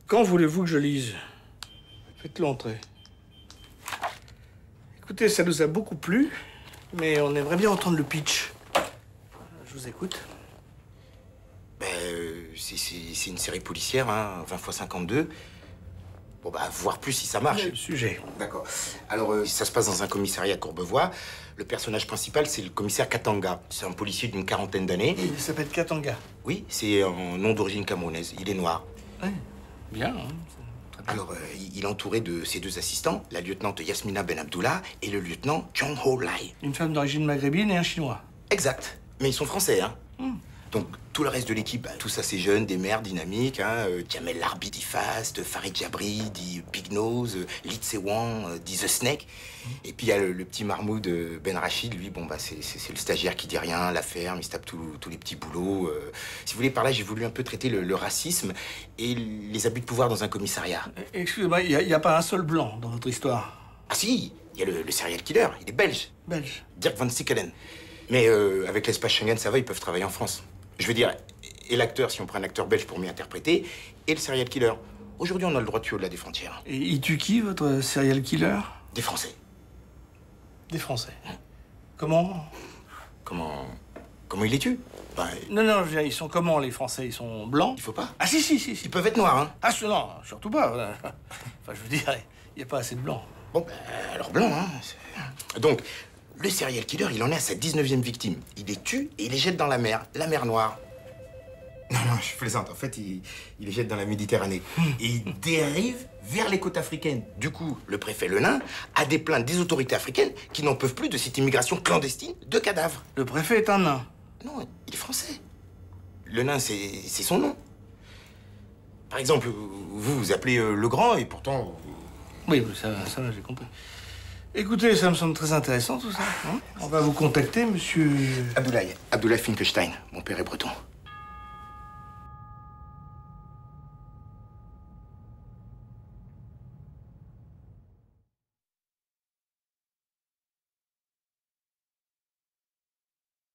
Quand voulez-vous que je lise? Faites-le entrer. Écoutez, ça nous a beaucoup plu, mais on aimerait bien entendre le pitch. Je vous écoute. C'est une série policière, hein, 20 x 52. Bon, bah, voir plus si ça marche. Le sujet. D'accord. Alors, ça se passe dans un commissariat à Courbevoie. Le personnage principal, c'est le commissaire Katanga. C'est un policier d'une quarantaine d'années. Il s'appelle Katanga. Oui, c'est un nom d'origine camerounaise. Il est noir. Oui, bien. Hein. Très bien. Alors, il est entouré de ses deux assistants, la lieutenante Yasmina Ben Abdullah et le lieutenant Chong Ho Lai. Une femme d'origine maghrébine et un chinois. Exact. Mais ils sont français, hein. Donc, tout le reste de l'équipe, bah, tous assez jeunes, des mères dynamiques, hein. Jamel Larbi dit Fast, Farid Jabri dit Big Nose, Lee Tse-Wang dit The Snake. Et puis, il y a le petit Mahmoud Ben Rachid, lui, bon, bah, c'est le stagiaire qui dit rien, la ferme, il se tape tous les petits boulots. Si vous voulez, par là, j'ai voulu un peu traiter le racisme et les abus de pouvoir dans un commissariat. Excusez-moi, il n'y a pas un seul blanc dans votre histoire. Ah si, il y a le serial killer, il est belge. Belge. Dirk Van Sickelen. Mais avec l'espace Schengen, ça va, ils peuvent travailler en France. Je veux dire, et l'acteur, si on prend un acteur belge pour m'y interpréter, et le serial killer. Aujourd'hui, on a le droit de tuer au-delà des frontières. Et il tue qui, votre serial killer? Des Français. Des Français. Comment? Comment il les tue? Ben, Non, je veux dire, ils sont comment, les Français? Ils sont blancs? il faut pas. Ah, si. Ils peuvent être noirs, hein. Ah, non, surtout pas. Enfin, je veux dire, il n'y a pas assez de blancs. Bon, ben, alors blanc, hein. Donc, le serial killer, il en est à sa 19e victime. Il les tue et il les jette dans la mer Noire. Non, je plaisante. En fait, il les jette dans la Méditerranée. Et il dérive vers les côtes africaines. Du coup, le préfet Le Nain a des plaintes des autorités africaines qui n'en peuvent plus de cette immigration clandestine de cadavres. Le préfet est un nain. Non, il est français. Le Nain, c'est son nom. Par exemple, vous appelez Le Grand et pourtant... Oui, ça j'ai compris. Écoutez, ça me semble très intéressant, tout ça. Hein, on va vous contacter, monsieur... Abdoulaye Finkelstein. Mon père est breton.